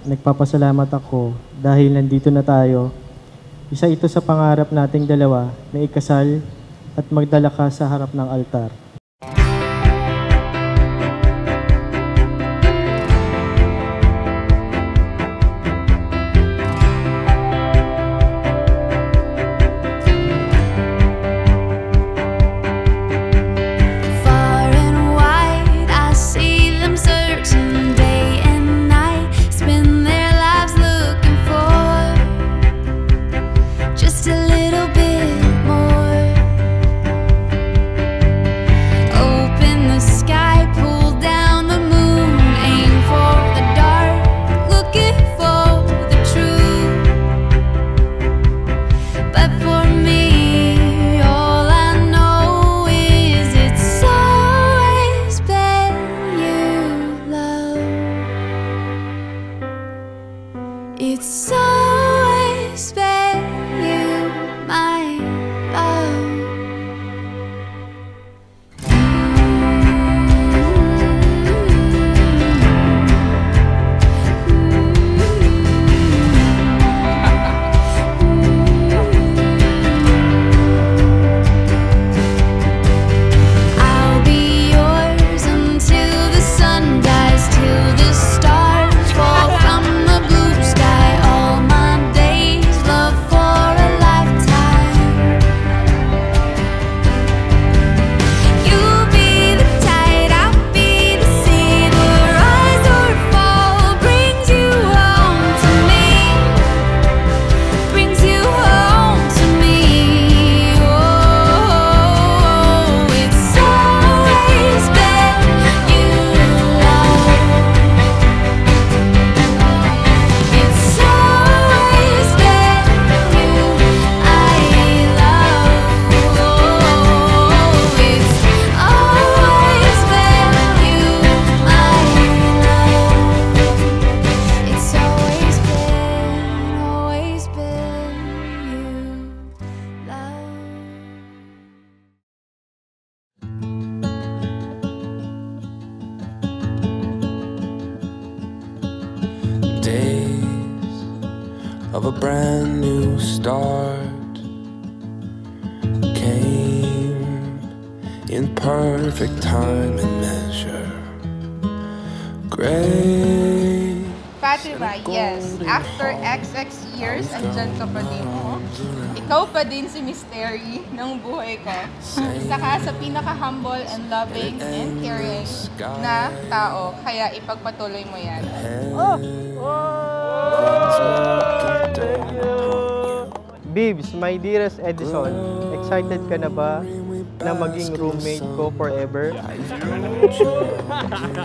nagpapasalamat ako dahil nandito na tayo. Isa ito sa pangarap nating dalawa na ikasal at magdala ka sa harap ng altar. It's always been you, my love. I'll be yours until the sun dies, till the stars fall from the blue sky. All my days, love for a lifetime. You'll be the tide, I'll be the sea. The rise or fall brings you home to me, brings you home to me. Oh, it's always been you, love. It's always been you I love. Oh, it's always been you, my love. It's always been you, love. Days of a brand new start came in perfect time and measure. Great. Fatima, yes. After XX years, andyan ka pa din mo. Ikaw pa din si Mystery ng buhay ko. Isa ka sa pinaka-humble and loving and caring na tao. Kaya ipagpatuloy mo yan. Bibs, my dearest Edison, excited ka na ba na maging roommate ko forever?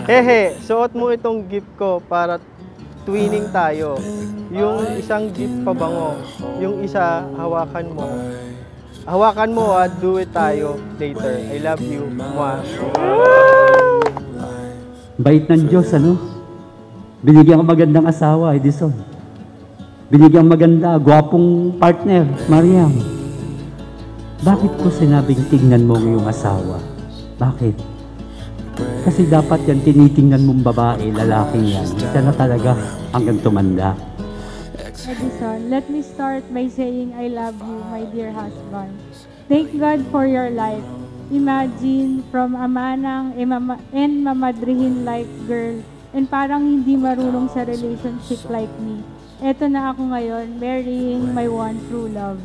Hehe, suot mo itong gift ko para twinning tayo. Yung isang gift pabango, yung isa hawakan mo. Hawakan mo at do it tayo later. I love you. Mwah. Bait ng Diyos, ano? Binigyan ka magandang asawa, Edison. Binigyan maganda, gwapong partner, Mariam. Bakit ko sinabing tingnan mo yung asawa? Bakit? Kasi dapat yan tinitingnan mong babae, lalaking yan. Siya na talaga hanggang tumanda. Edison, let me start by saying I love you, my dear husband. Thank God for your life. Imagine from a manang and mamadrihin like girl and parang hindi marunong sa relationship like me. Eto na ako ngayon, marrying my one true love.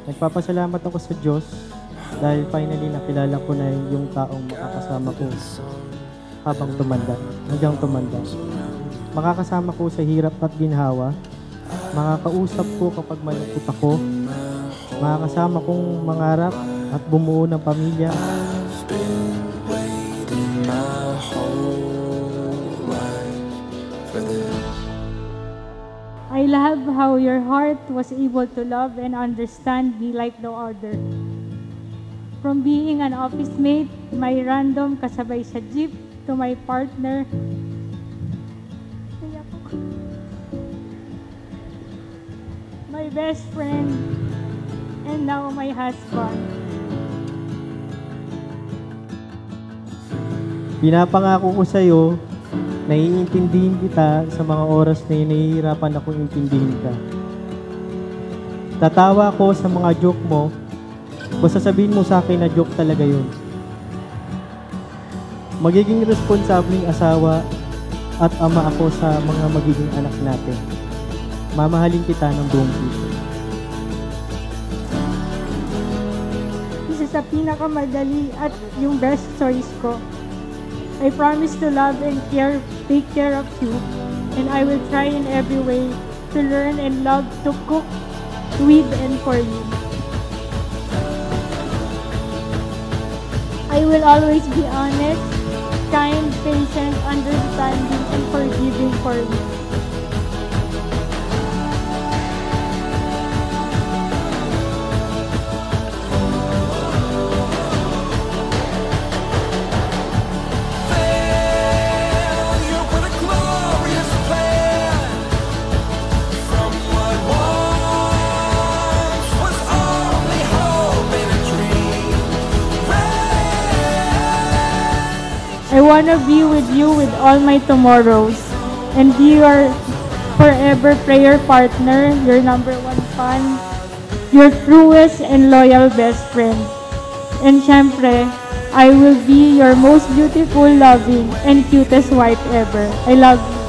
Nagpapasalamat ako sa Diyos dahil finally nakilala ko na yung taong makakasama ko habang tumanda, hanggang tumanda. Makakasama ko sa hirap at ginhawa, makakausap ko kapag malungkot ako, makakasama kong mangarap at bumuo ng pamilya. I love how your heart was able to love and understand me like no other. From being an office mate, my random kasabay sa jeep, to my partner, my best friend, and now my husband. Pinapangako ko sa iyo Naiintindihin kita sa mga oras na nahihirapan akong intindihin ka. Tatawa ako sa mga joke mo, basta sabihin mo sa akin na joke talaga yun. Magiging responsableng asawa at ama ako sa mga magiging anak natin. Mamahalin kita ng buong puso. Isa sa pinakamadali at yung best choice ko. I promise to love and take care of you, and I will try in every way to learn and love to cook with and for you. I will always be honest, kind, patient, understanding, and forgiving for you. I wanna be with you with all my tomorrows and be your forever prayer partner, your number one fan, your truest and loyal best friend. And syempre, I will be your most beautiful, loving, and cutest wife ever. I love you.